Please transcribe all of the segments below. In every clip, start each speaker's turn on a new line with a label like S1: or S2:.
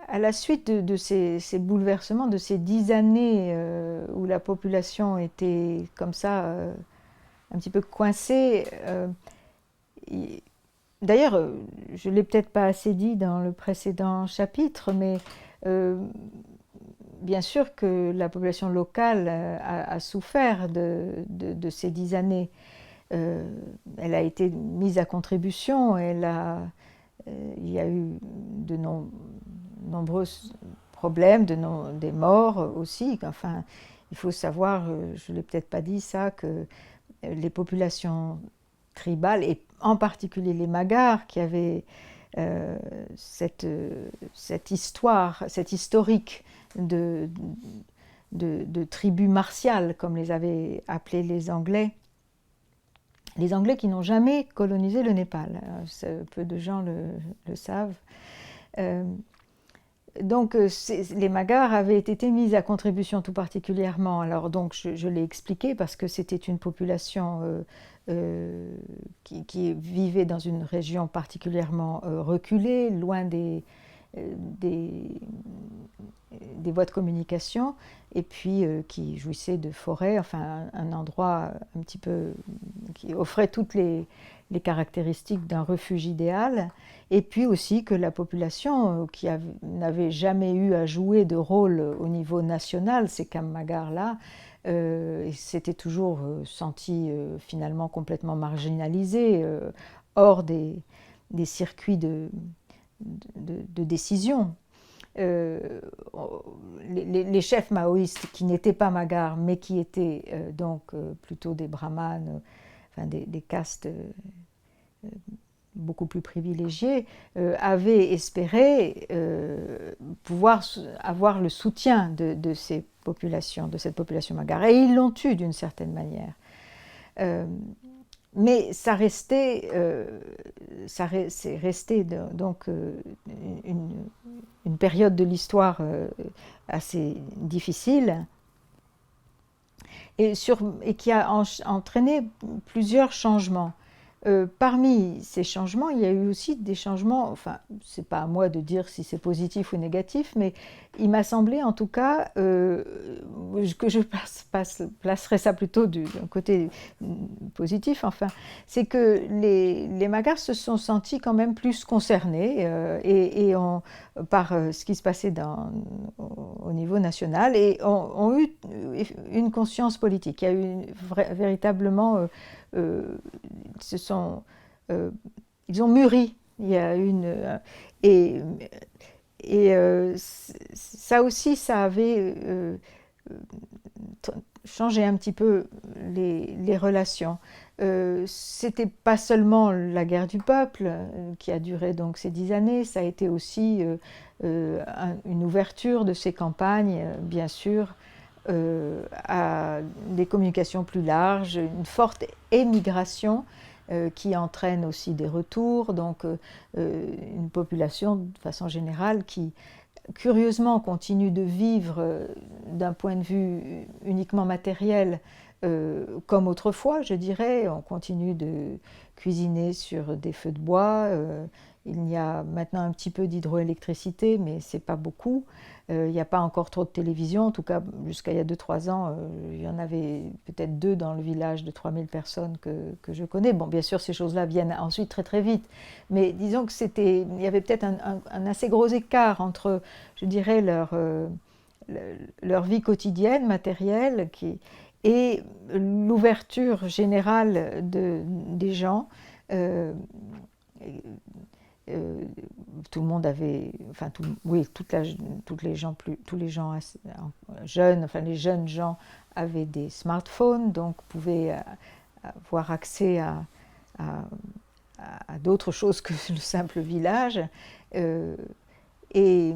S1: À la suite de ces bouleversements, de ces 10 années où la population était comme ça, un petit peu coincée, d'ailleurs, je ne l'ai peut-être pas assez dit dans le précédent chapitre, mais bien sûr que la population locale a souffert de ces 10 années. Elle a été mise à contribution, il y a eu de nombreux problèmes, des morts aussi. Enfin, il faut savoir, je ne l'ai peut-être pas dit ça, que les populations tribales, et en particulier les Magars, qui avaient cette histoire, cette historique de tribus martiales, comme les avaient appelées les Anglais. Les Anglais qui n'ont jamais colonisé le Népal. Peu de gens le savent. Donc les Magars avaient été mis à contribution tout particulièrement. Alors donc je l'ai expliqué parce que c'était une population qui vivait dans une région particulièrement reculée, loin des voies de communication, et puis qui jouissait de forêts, enfin un endroit un petit peu qui offrait toutes les caractéristiques d'un refuge idéal, et puis aussi que la population qui n'avait jamais eu à jouer de rôle au niveau national, ces Kham-Magars-là, s'était toujours senti finalement complètement marginalisé, hors des circuits de décision. Les chefs maoïstes qui n'étaient pas Magars, mais qui étaient donc plutôt des brahmanes, enfin des castes beaucoup plus privilégiés, avaient espéré pouvoir avoir le soutien de ces populations, de cette population magare. Et ils l'ont eu d'une certaine manière. Mais ça restait, c'est resté donc une période de l'histoire assez difficile et qui a entraîné plusieurs changements. Parmi ces changements, il y a eu aussi des changements, enfin, c'est pas à moi de dire si c'est positif ou négatif, mais il m'a semblé en tout cas que je placerais ça plutôt d'un côté positif, enfin, c'est que les Magars se sont sentis quand même plus concernés par ce qui se passait au niveau national et ont eu une conscience politique. Il y a eu véritablement ils ont mûri. Il y a et ça aussi, ça avait changé un petit peu les relations. C'était pas seulement la guerre du peuple qui a duré donc ces 10 années, ça a été aussi une ouverture de ces campagnes, bien sûr, à des communications plus larges, une forte émigration qui entraîne aussi des retours, donc une population de façon générale qui curieusement continue de vivre d'un point de vue uniquement matériel comme autrefois, je dirais. On continue de cuisiner sur des feux de bois. Il y a maintenant un petit peu d'hydroélectricité, mais c'est pas beaucoup. Il n'y a pas encore trop de télévision, en tout cas jusqu'à il y a 2-3 ans, il y en avait peut-être 2 dans le village de 3000 personnes que je connais. Bon, bien sûr, ces choses-là viennent ensuite très très vite, mais disons que il y avait peut-être un assez gros écart entre, je dirais, leur vie quotidienne, matérielle, et l'ouverture générale des gens. Tout le monde avait, enfin oui, tous les gens jeunes, enfin les jeunes gens avaient des smartphones, donc pouvaient avoir accès à d'autres choses que le simple village. Et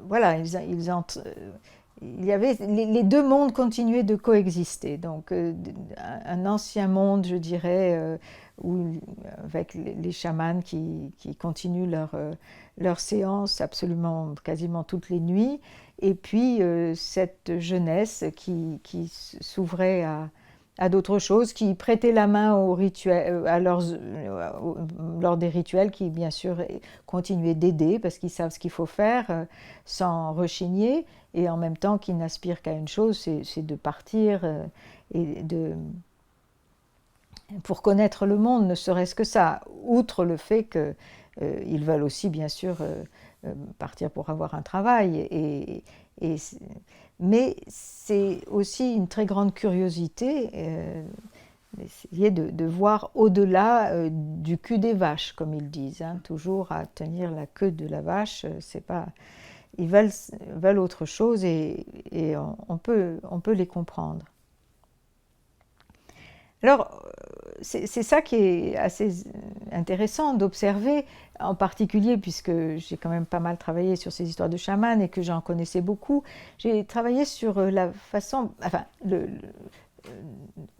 S1: voilà, les deux mondes continuaient de coexister. Donc un ancien monde, je dirais, avec les chamans qui continuent leur séance absolument quasiment toutes les nuits, et puis cette jeunesse qui s'ouvrait à d'autres choses, qui prêtaient la main aux rituels, lors des rituels, qui bien sûr continuaient d'aider parce qu'ils savent ce qu'il faut faire sans rechigner, et en même temps qui n'aspirent qu'à une chose, c'est de partir et pour connaître le monde, ne serait-ce que ça, outre le fait qu'ils veulent aussi bien sûr partir pour avoir un travail, mais c'est aussi une très grande curiosité d'essayer de voir au-delà du cul des vaches, comme ils disent, hein, toujours à tenir la queue de la vache, c'est pas... Ils veulent autre chose, et on peut les comprendre. Alors, c'est ça qui est assez intéressant d'observer, en particulier puisque j'ai quand même pas mal travaillé sur ces histoires de chamans et que j'en connaissais beaucoup. J'ai travaillé sur la façon... Enfin,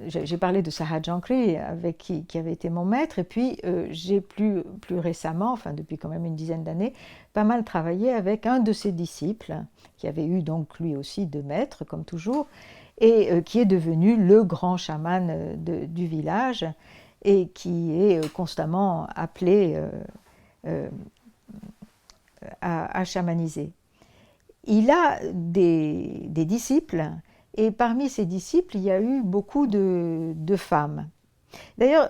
S1: j'ai parlé de Sahaj Jankri, qui avait été mon maître, et puis j'ai plus récemment, enfin depuis quand même une dizaine d'années, pas mal travaillé avec un de ses disciples, qui avait eu donc lui aussi deux maîtres, comme toujours, et qui est devenu le grand chaman du village, et qui est constamment appelé à chamaniser. Il a des disciples, et parmi ces disciples, il y a eu beaucoup de femmes. D'ailleurs,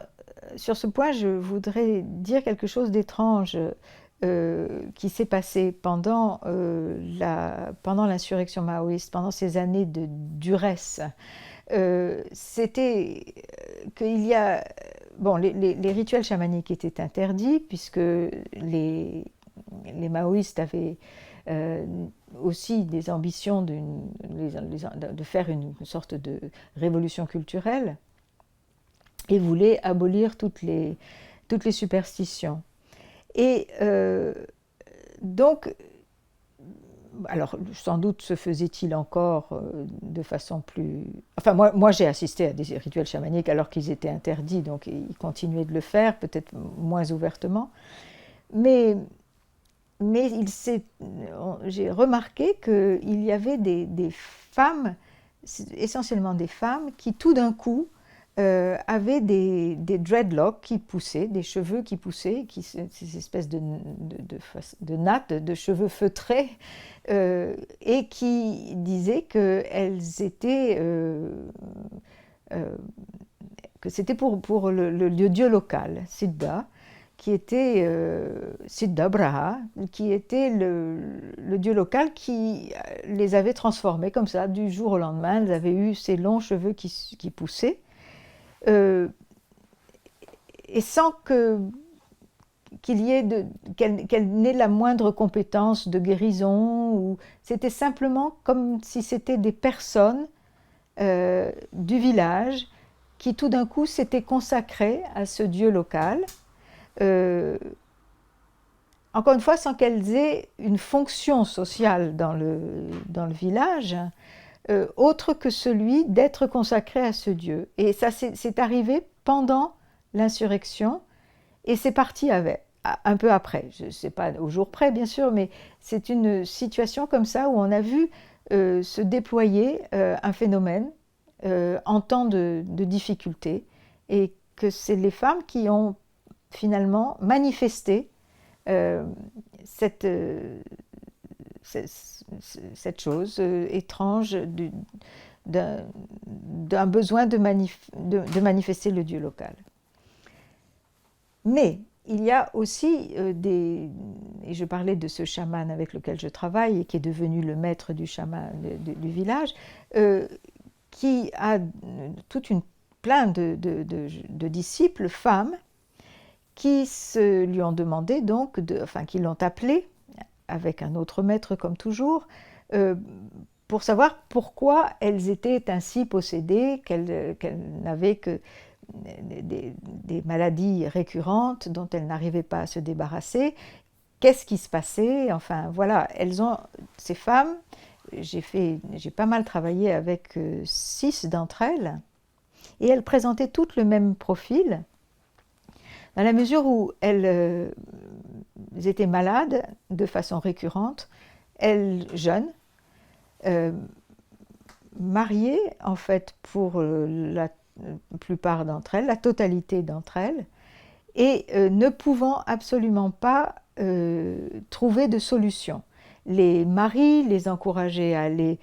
S1: sur ce point, je voudrais dire quelque chose d'étrange qui s'est passé pendant l'insurrection maoïste, pendant ces années de duresse. C'était qu'il y a... Bon, les rituels chamaniques étaient interdits, puisque les maoïstes avaient aussi des ambitions de faire une sorte de révolution culturelle, et voulaient abolir toutes les superstitions. Et donc, alors sans doute se faisait-il encore de façon plus... Enfin, moi j'ai assisté à des rituels chamaniques alors qu'ils étaient interdits, donc ils continuaient de le faire, peut-être moins ouvertement. Mais j'ai remarqué qu'il y avait des femmes, essentiellement des femmes, qui tout d'un coup avaient des dreadlocks qui poussaient, des cheveux qui poussaient, ces espèces de nattes, de cheveux feutrés, et qui disaient qu'elles étaient... que c'était pour le dieu local, Siddha, qui était Siddha Braha, qui était le dieu local qui les avait transformés comme ça, du jour au lendemain. Elles avaient eu ces longs cheveux qui poussaient, et sans qu'elle n'ait la moindre compétence de guérison. C'était simplement comme si c'était des personnes du village qui tout d'un coup s'étaient consacrées à ce dieu local. Encore une fois, sans qu'elles aient une fonction sociale dans le village, autre que celui d'être consacré à ce Dieu. Et ça, c'est arrivé pendant l'insurrection, et c'est parti un peu après. Je ne sais pas au jour près, bien sûr, mais c'est une situation comme ça où on a vu se déployer un phénomène en temps de difficulté, et que c'est les femmes qui ont finalement manifesté cette chose étrange d'un besoin de manifester le Dieu local. Mais il y a aussi et je parlais de ce chaman avec lequel je travaille et qui est devenu le maître du chaman du village, qui a plein de disciples femmes qui lui ont demandé donc, qui l'ont appelé avec un autre maître comme toujours, pour savoir pourquoi elles étaient ainsi possédées, qu'elles n'avaient que des maladies récurrentes dont elles n'arrivaient pas à se débarrasser, qu'est-ce qui se passait, enfin voilà, ces femmes j'ai pas mal travaillé avec 6 d'entre elles, et elles présentaient toutes le même profil, dans la mesure où elles étaient malades de façon récurrente, elles jeunes, mariées en fait pour la plupart d'entre elles, la totalité d'entre elles, et ne pouvant absolument pas trouver de solution. Les maris les encourageaient à aller,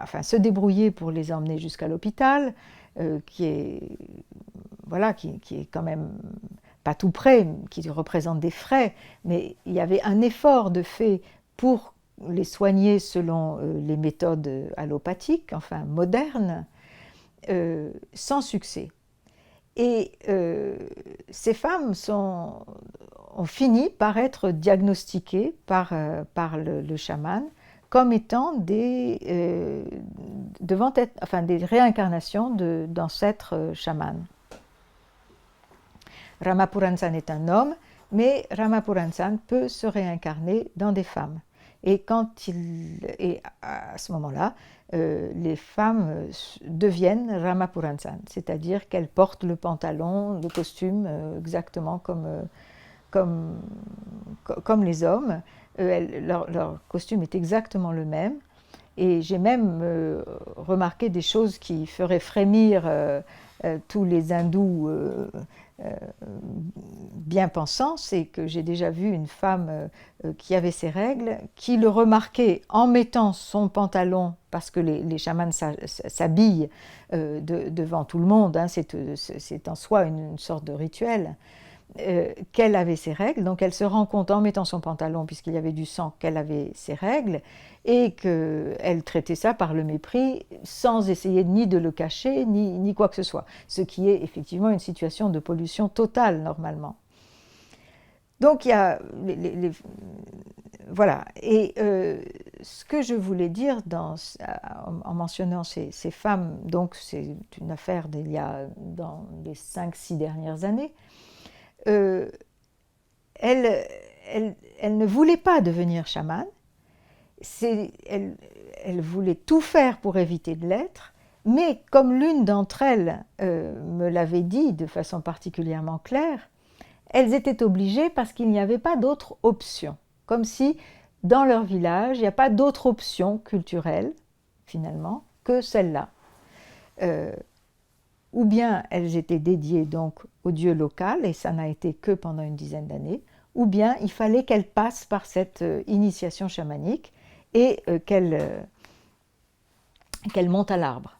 S1: enfin, se débrouiller pour les emmener jusqu'à l'hôpital, qui est, voilà, qui est quand même pas tout près, qui représente des frais, mais il y avait un effort de fait pour les soigner selon les méthodes allopathiques, enfin modernes, sans succès. Et ces femmes ont fini par être diagnostiquées par le chaman comme étant devant être, enfin, des réincarnations d'ancêtres chamans. Ramapuransan est un homme, mais Ramapuransan peut se réincarner dans des femmes. Et à ce moment-là, les femmes deviennent Ramapuransan, c'est-à-dire qu'elles portent le pantalon, le costume exactement comme les hommes. Leur costume est exactement le même. Et j'ai même remarqué des choses qui feraient frémir tous les hindous bien pensants. C'est que j'ai déjà vu une femme qui avait ses règles, qui le remarquait en mettant son pantalon, parce que les chamans s'habillent devant tout le monde, hein, c'est en soi une sorte de rituel, qu'elle avait ses règles. Donc elle se rend compte en mettant son pantalon, puisqu'il y avait du sang, qu'elle avait ses règles, et qu'elle traitait ça par le mépris, sans essayer ni de le cacher, ni quoi que ce soit. Ce qui est effectivement une situation de pollution totale, normalement. Donc il y a voilà. Et ce que je voulais dire en mentionnant ces femmes, donc c'est une affaire d'il y a dans les 5-6 dernières années, elle ne voulait pas devenir chamane, elle voulait tout faire pour éviter de l'être, mais comme l'une d'entre elles me l'avait dit de façon particulièrement claire, elles étaient obligées parce qu'il n'y avait pas d'autre option. Comme si dans leur village, il n'y a pas d'autre option culturelle, finalement, que celle-là. Ou bien elles étaient dédiées donc au dieu local, et ça n'a été que pendant une dizaine d'années, ou bien il fallait qu'elles passent par cette initiation chamanique et qu'elles montent à l'arbre.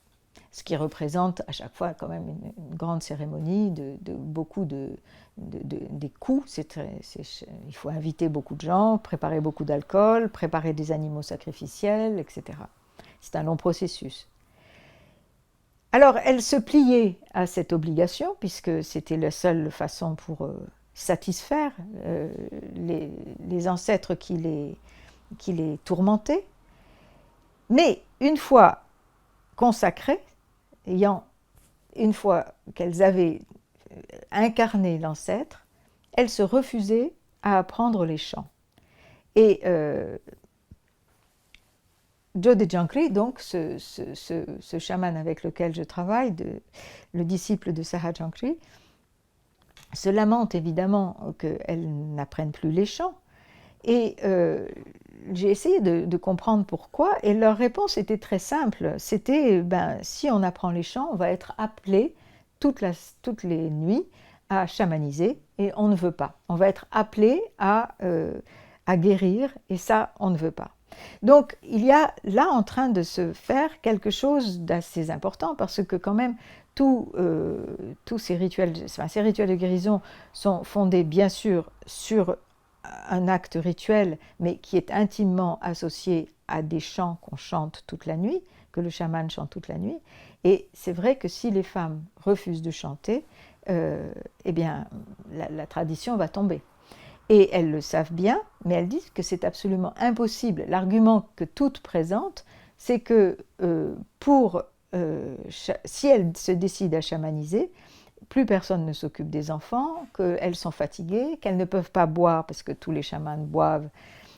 S1: Ce qui représente à chaque fois quand même une grande cérémonie, beaucoup des coups. Il faut inviter beaucoup de gens, préparer beaucoup d'alcool, préparer des animaux sacrificiels, etc. C'est un long processus. Alors, elle se pliait à cette obligation, puisque c'était la seule façon pour satisfaire les ancêtres qui les tourmentaient. Mais une fois consacrées, une fois qu'elles avaient incarné l'ancêtre, elles se refusaient à apprendre les chants. Et Jode Jankri, donc ce chaman avec lequel je travaille, le disciple de Saha Jankri, se lamente évidemment qu'elles n'apprennent plus les chants. Et j'ai essayé de comprendre pourquoi, et leur réponse était très simple. C'était, si on apprend les chants, on va être appelé toutes les nuits à chamaniser, et on ne veut pas. On va être appelé à guérir, et ça, on ne veut pas. Donc, il y a là en train de se faire quelque chose d'assez important, parce que quand même, tous ces rituels de guérison sont fondés bien sûr sur un acte rituel, mais qui est intimement associé à des chants qu'on chante toute la nuit, que le chaman chante toute la nuit. Et c'est vrai que si les femmes refusent de chanter, eh bien, la tradition va tomber. Et elles le savent bien, mais elles disent que c'est absolument impossible. L'argument que toutes présentent, c'est que si elles se décident à chamaniser, plus personne ne s'occupe des enfants, qu'elles sont fatiguées, qu'elles ne peuvent pas boire parce que tous les chamans boivent.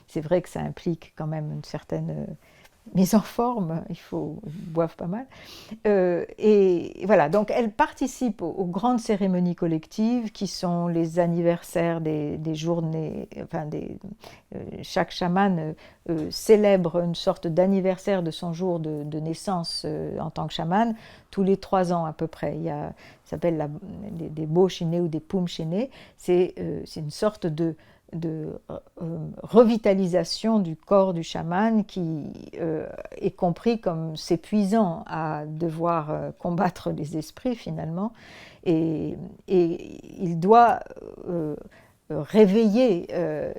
S1: C'est vrai que ça implique quand même une certaine mise en forme, ils boivent pas mal. Et voilà, donc elle participe aux grandes cérémonies collectives qui sont les anniversaires des journées, enfin chaque chaman célèbre une sorte d'anniversaire de son jour de naissance en tant que chaman tous les 3 ans à peu près. Ça s'appelle des beaux chénés ou des poum chénés. C'est une sorte de revitalisation du corps du chaman qui est compris comme s'épuisant à devoir combattre les esprits finalement et il doit réveiller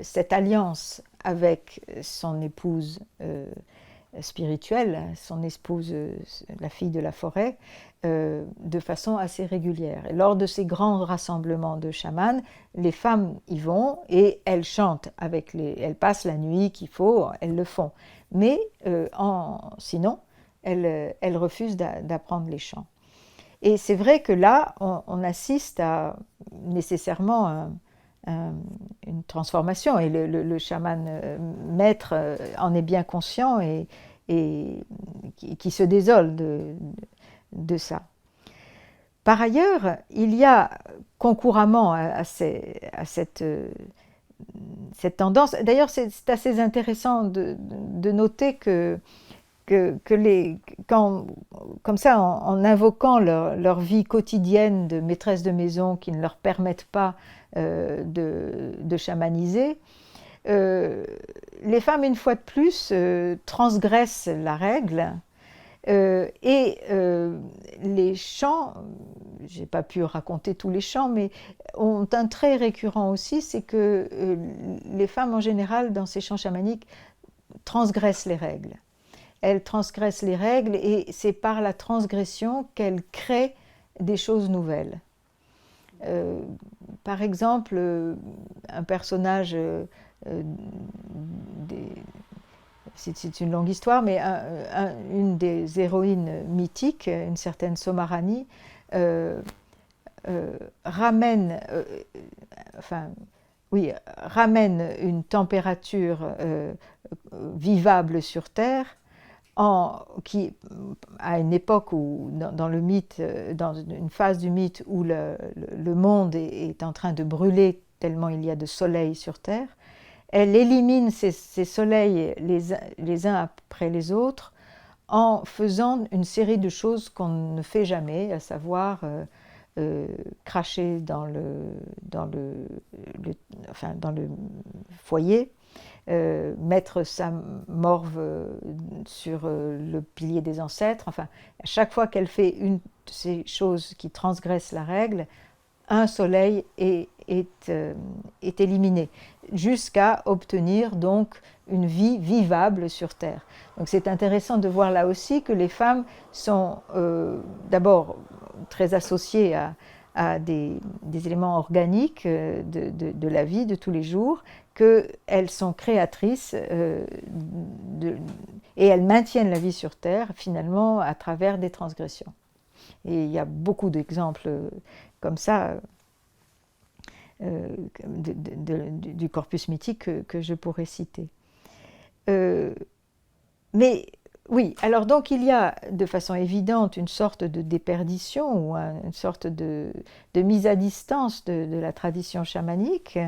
S1: cette alliance avec son épouse spirituelle, son épouse, la fille de la forêt, de façon assez régulière. Et lors de ces grands rassemblements de chamans, les femmes y vont et elles chantent elles passent la nuit qu'il faut, elles le font. Mais sinon, elles refusent d'apprendre les chants. Et c'est vrai que là, on assiste à nécessairement une transformation et le chaman maître en est bien conscient et qui se désole de ça. Par ailleurs, il y a concurremment à cette tendance, d'ailleurs c'est assez intéressant de noter que comme ça, en invoquant leur vie quotidienne de maîtresse de maison qui ne leur permettent pas de chamaniser, les femmes, une fois de plus, transgressent la règle et les chants, je n'ai pas pu raconter tous les chants, mais ont un trait récurrent aussi, c'est que les femmes en général, dans ces chants chamaniques, transgressent les règles. Elles transgressent les règles et c'est par la transgression qu'elles créent des choses nouvelles. Par exemple, un personnage, c'est une longue histoire, mais une des héroïnes mythiques, une certaine Somarani, ramène une température vivable sur Terre qui, à une époque où, dans le mythe, dans une phase du mythe où le monde est en train de brûler tellement il y a de soleil sur Terre, elle élimine ces soleils les uns après les autres en faisant une série de choses qu'on ne fait jamais, à savoir cracher dans le foyer, mettre sa morve sur le pilier des ancêtres. Enfin, à chaque fois qu'elle fait une de ces choses qui transgressent la règle, un soleil est éliminé, jusqu'à obtenir donc une vie vivable sur Terre. Donc c'est intéressant de voir là aussi que les femmes sont d'abord très associées à des éléments organiques de la vie de tous les jours, qu'elles sont créatrices et elles maintiennent la vie sur Terre finalement à travers des transgressions. Et il y a beaucoup d'exemples comme ça du corpus mythique que je pourrais citer. Mais oui, alors donc il y a de façon évidente une sorte de déperdition ou une sorte de mise à distance de la tradition chamanique,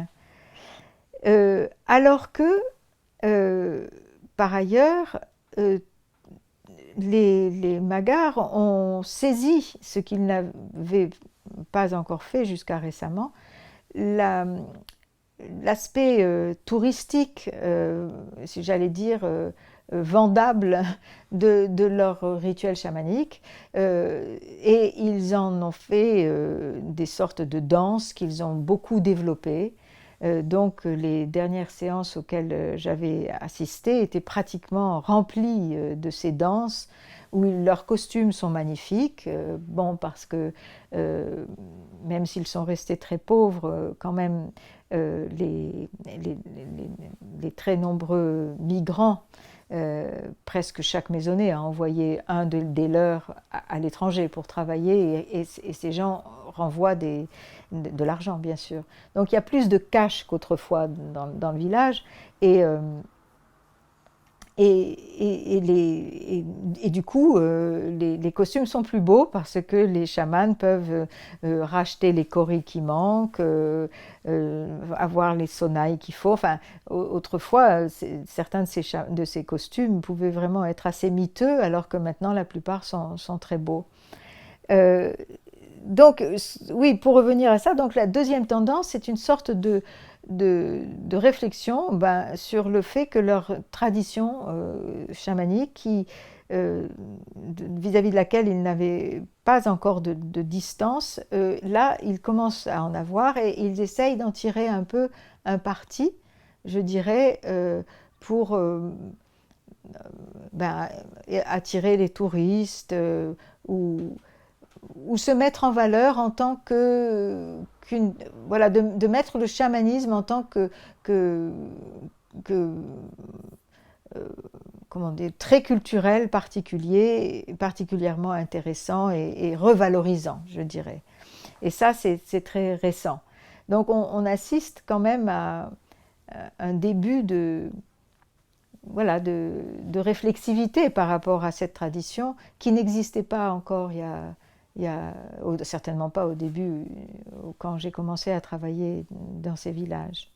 S1: alors que, par ailleurs, les Magars ont saisi ce qu'ils n'avaient pas encore fait jusqu'à récemment, l'aspect touristique, si j'allais dire vendable de leur rituel chamanique, et ils en ont fait des sortes de danses qu'ils ont beaucoup développées. Donc les dernières séances auxquelles j'avais assisté étaient pratiquement remplies de ces danses où leurs costumes sont magnifiques, parce que même s'ils sont restés très pauvres, quand même les très nombreux migrants, presque chaque maisonnée a envoyé un des leurs à l'étranger pour travailler et ces gens renvoient de l'argent bien sûr. Donc il y a plus de cash qu'autrefois dans le village et Et du coup, les costumes sont plus beaux parce que les chamans peuvent racheter les coris qui manquent, avoir les sonnailles qu'il faut. Enfin, autrefois, certains de ces costumes pouvaient vraiment être assez miteux, alors que maintenant, la plupart sont très beaux. Euh, donc, oui, pour revenir à ça, donc la deuxième tendance, c'est une sorte de réflexion sur le fait que leur tradition chamanique, vis-à-vis de laquelle ils n'avaient pas encore de distance, là, ils commencent à en avoir et ils essayent d'en tirer un peu un parti, je dirais, pour ben, attirer les touristes ou se mettre en valeur en tant voilà, de mettre le chamanisme en tant que comment dire, très culturel, particulier, particulièrement intéressant et revalorisant, je dirais. Et ça, c'est très récent. Donc on assiste quand même à un début voilà, de réflexivité par rapport à cette tradition qui n'existait pas encore certainement pas au début quand j'ai commencé à travailler dans ces villages.